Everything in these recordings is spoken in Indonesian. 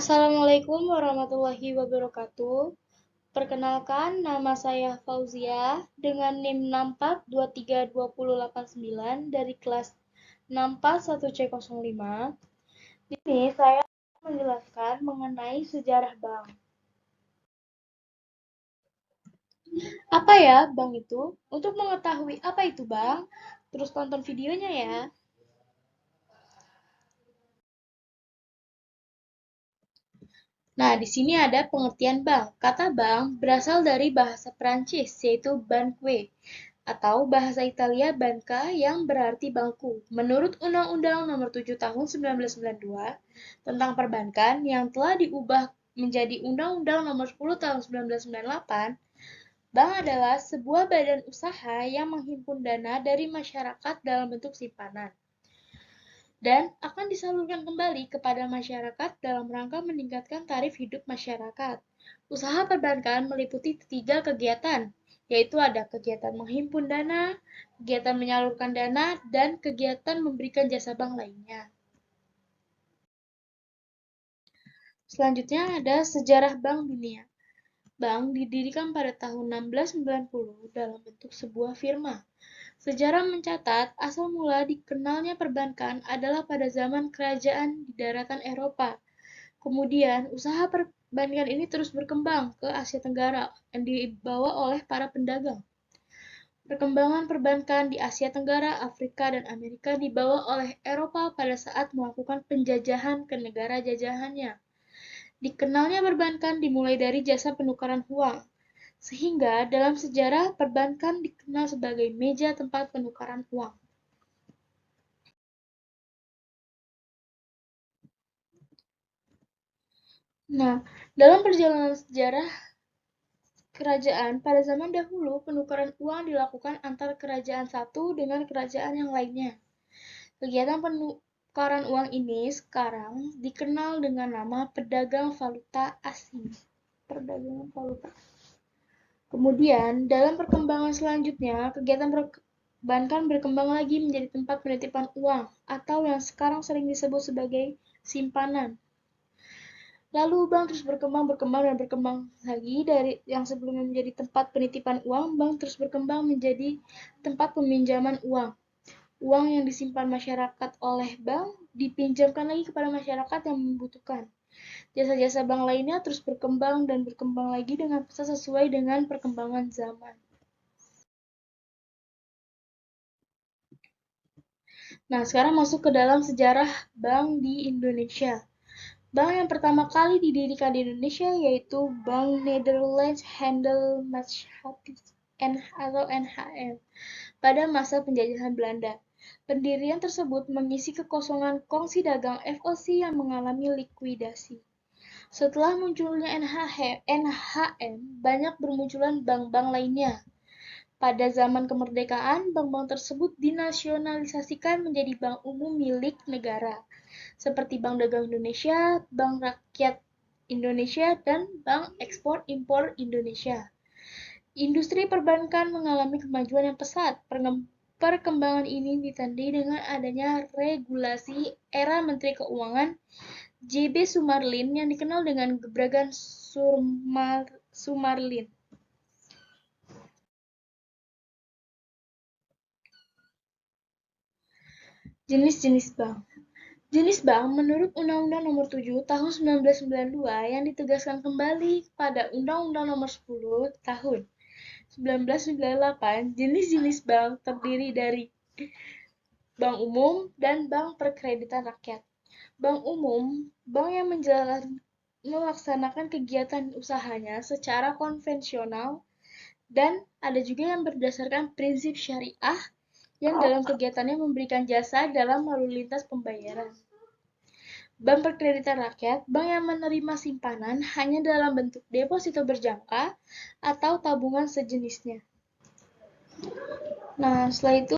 Assalamualaikum warahmatullahi wabarakatuh. Perkenalkan, nama saya Fauzia dengan NIM 64232089 dari kelas 641C05. Di sini saya akan menjelaskan mengenai sejarah bank. Apa ya bank itu? Untuk mengetahui apa itu bank, terus tonton videonya ya. Nah, di sini ada pengertian bank. Kata bank berasal dari bahasa Prancis, yaitu banque, atau bahasa Italia banca yang berarti bangku. Menurut Undang-Undang Nomor 7 Tahun 1992 tentang perbankan yang telah diubah menjadi Undang-Undang Nomor 10 Tahun 1998, bank adalah sebuah badan usaha yang menghimpun dana dari masyarakat dalam bentuk simpanan dan akan disalurkan kembali kepada masyarakat dalam rangka meningkatkan tarif hidup masyarakat. Usaha perbankan meliputi tiga kegiatan, yaitu ada kegiatan menghimpun dana, kegiatan menyalurkan dana, dan kegiatan memberikan jasa bank lainnya. Selanjutnya ada sejarah Bank Dunia. Bank didirikan pada tahun 1690 dalam bentuk sebuah firma. Sejarah mencatat asal mula dikenalnya perbankan adalah pada zaman kerajaan di daratan Eropa. Kemudian, usaha perbankan ini terus berkembang ke Asia Tenggara yang dibawa oleh para pedagang. Perkembangan perbankan di Asia Tenggara, Afrika, dan Amerika dibawa oleh Eropa pada saat melakukan penjajahan ke negara jajahannya. Dikenalnya perbankan dimulai dari jasa penukaran uang, sehingga dalam sejarah perbankan dikenal sebagai meja tempat penukaran uang. Nah, dalam perjalanan sejarah kerajaan, pada zaman dahulu penukaran uang dilakukan antar kerajaan satu dengan kerajaan yang lainnya. Kegiatan penukaran uang ini sekarang dikenal dengan nama pedagang valuta asing. Perdagangan valuta. Kemudian, dalam perkembangan selanjutnya, kegiatan perbankan berkembang lagi menjadi tempat penitipan uang atau yang sekarang sering disebut sebagai simpanan. Lalu bank terus berkembang lagi dari yang sebelumnya menjadi tempat penitipan uang, bank terus berkembang menjadi tempat peminjaman uang. Uang yang disimpan masyarakat oleh bank dipinjamkan lagi kepada masyarakat yang membutuhkan. Jasa-jasa bank lainnya terus berkembang dan berkembang lagi dengan pesat sesuai dengan perkembangan zaman. Nah, sekarang masuk ke dalam sejarah bank di Indonesia. Bank yang pertama kali didirikan di Indonesia yaitu Bank Nederlands Handelsmaatschappij atau NHM pada masa penjajahan Belanda. Pendirian tersebut mengisi kekosongan kongsi dagang FOC yang mengalami likuidasi. Setelah munculnya NHM, banyak bermunculan bank-bank lainnya. Pada zaman kemerdekaan, bank-bank tersebut dinasionalisasikan menjadi bank umum milik negara, seperti Bank Dagang Indonesia, Bank Rakyat Indonesia, dan Bank Ekspor Impor Indonesia. Industri perbankan mengalami kemajuan yang pesat. Perkembangan ini ditandai dengan adanya regulasi era Menteri Keuangan J.B. Sumarlin yang dikenal dengan gebrakan Sumarlin. Jenis-jenis bank. Jenis bank menurut Undang-Undang Nomor 7 Tahun 1992 yang ditegaskan kembali pada Undang-Undang Nomor 10 Tahun 1998, jenis-jenis bank terdiri dari bank umum dan bank perkreditan rakyat. Bank umum, bank yang melaksanakan kegiatan usahanya secara konvensional dan ada juga yang berdasarkan prinsip syariah yang dalam kegiatannya memberikan jasa dalam lalu lintas pembayaran. Bank perkreditan rakyat, bank yang menerima simpanan hanya dalam bentuk deposito berjangka atau tabungan sejenisnya. Nah, setelah itu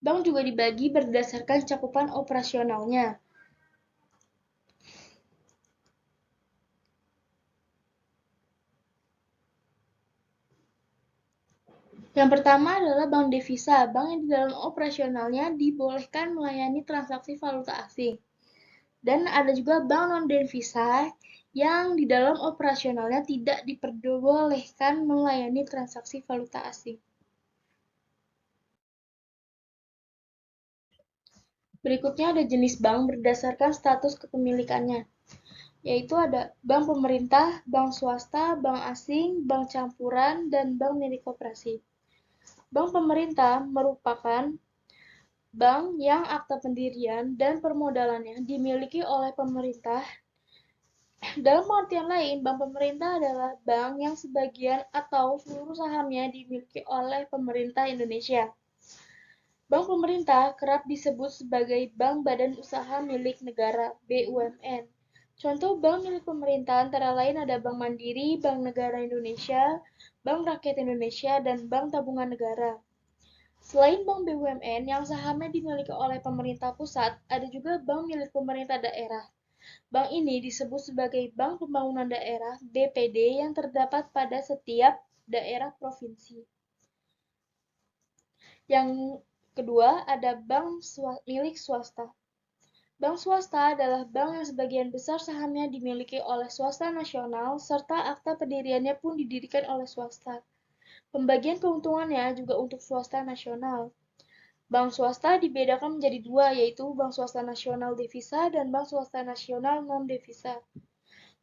bank juga dibagi berdasarkan cakupan operasionalnya. Yang pertama adalah bank devisa, bank yang di dalam operasionalnya dibolehkan melayani transaksi valuta asing. Dan ada juga bank non-devisa yang di dalam operasionalnya tidak diperbolehkan melayani transaksi valuta asing. Berikutnya ada jenis bank berdasarkan status kepemilikannya, yaitu ada bank pemerintah, bank swasta, bank asing, bank campuran, dan bank milik koperasi. Bank pemerintah merupakan bank yang akta pendirian dan permodalannya dimiliki oleh pemerintah. Dalam pengertian lain, bank pemerintah adalah bank yang sebagian atau seluruh sahamnya dimiliki oleh pemerintah Indonesia. Bank pemerintah kerap disebut sebagai bank badan usaha milik negara (BUMN). Contoh bank milik pemerintah antara lain ada Bank Mandiri, Bank Negara Indonesia, Bank Rakyat Indonesia, dan Bank Tabungan Negara. Selain bank BUMN yang sahamnya dimiliki oleh pemerintah pusat, ada juga bank milik pemerintah daerah. Bank ini disebut sebagai Bank Pembangunan Daerah (BPD) yang terdapat pada setiap daerah provinsi. Yang kedua ada bank milik swasta. Bank swasta adalah bank yang sebagian besar sahamnya dimiliki oleh swasta nasional serta akta pendiriannya pun didirikan oleh swasta. Pembagian keuntungannya juga untuk swasta nasional. Bank swasta dibedakan menjadi dua, yaitu bank swasta nasional devisa dan bank swasta nasional non-devisa.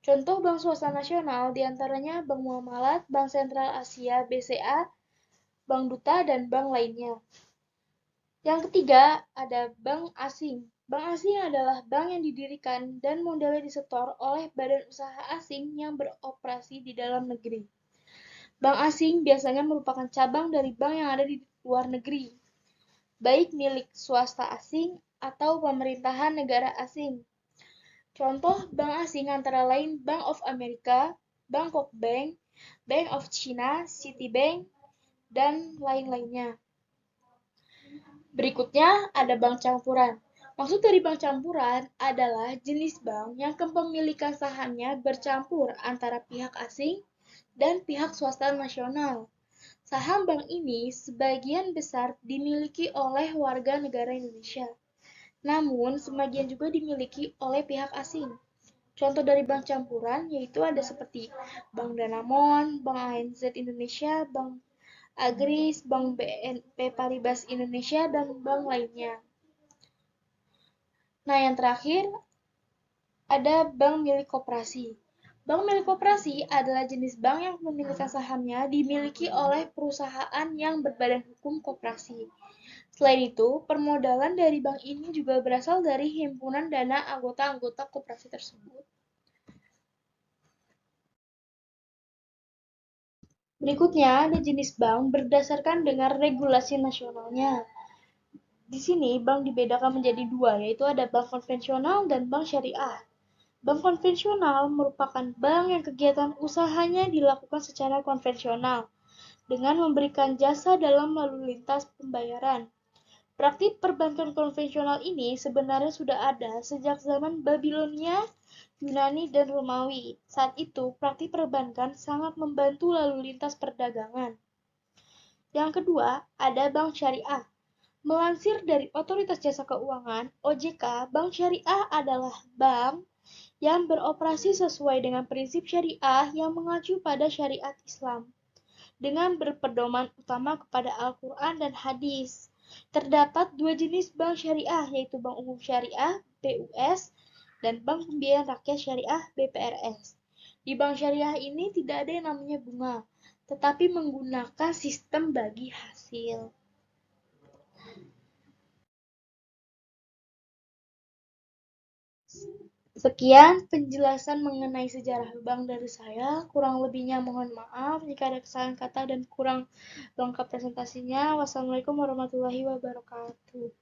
Contoh bank swasta nasional diantaranya Bank Muamalat, Bank Sentral Asia (BCA), Bank Duta, dan bank lainnya. Yang ketiga ada bank asing. Bank asing adalah bank yang didirikan dan modalnya disetor oleh badan usaha asing yang beroperasi di dalam negeri. Bank asing biasanya merupakan cabang dari bank yang ada di luar negeri, baik milik swasta asing atau pemerintahan negara asing. Contoh bank asing antara lain Bank of America, Bangkok Bank, Bank of China, Citibank, dan lain-lainnya. Berikutnya ada bank campuran. Maksud dari bank campuran adalah jenis bank yang kepemilikan sahamnya bercampur antara pihak asing dan pihak swasta nasional. Saham bank ini sebagian besar dimiliki oleh warga negara Indonesia, namun sebagian juga dimiliki oleh pihak asing. Contoh dari bank campuran yaitu ada seperti Bank Danamon, Bank ANZ Indonesia, Bank Agris, Bank BNP Paribas Indonesia, dan bank lainnya. Nah, yang terakhir ada bank milik koperasi. Bank milik koperasi adalah jenis bank yang kepemilikan sahamnya dimiliki oleh perusahaan yang berbadan hukum koperasi. Selain itu, permodalan dari bank ini juga berasal dari himpunan dana anggota-anggota koperasi tersebut. Berikutnya ada jenis bank berdasarkan dengan regulasi nasionalnya. Di sini bank dibedakan menjadi dua, yaitu ada bank konvensional dan bank syariah. Bank konvensional merupakan bank yang kegiatan usahanya dilakukan secara konvensional, dengan memberikan jasa dalam lalu lintas pembayaran. Praktik perbankan konvensional ini sebenarnya sudah ada sejak zaman Babilonia, Yunani, dan Romawi. Saat itu, praktik perbankan sangat membantu lalu lintas perdagangan. Yang kedua, ada bank syariah. Melansir dari Otoritas Jasa Keuangan, OJK, bank syariah adalah bank yang beroperasi sesuai dengan prinsip syariah yang mengacu pada syariat Islam, dengan berpedoman utama kepada Al-Quran dan hadis. Terdapat dua jenis bank syariah, yaitu Bank Umum Syariah (BUS) dan Bank Pembiayaan Rakyat Syariah (BPRS). Di bank syariah ini tidak ada yang namanya bunga, tetapi menggunakan sistem bagi hasil. Sekian penjelasan mengenai sejarah bank dari saya. Kurang lebihnya mohon maaf jika ada kesalahan kata dan kurang lengkap presentasinya. Wassalamualaikum warahmatullahi wabarakatuh.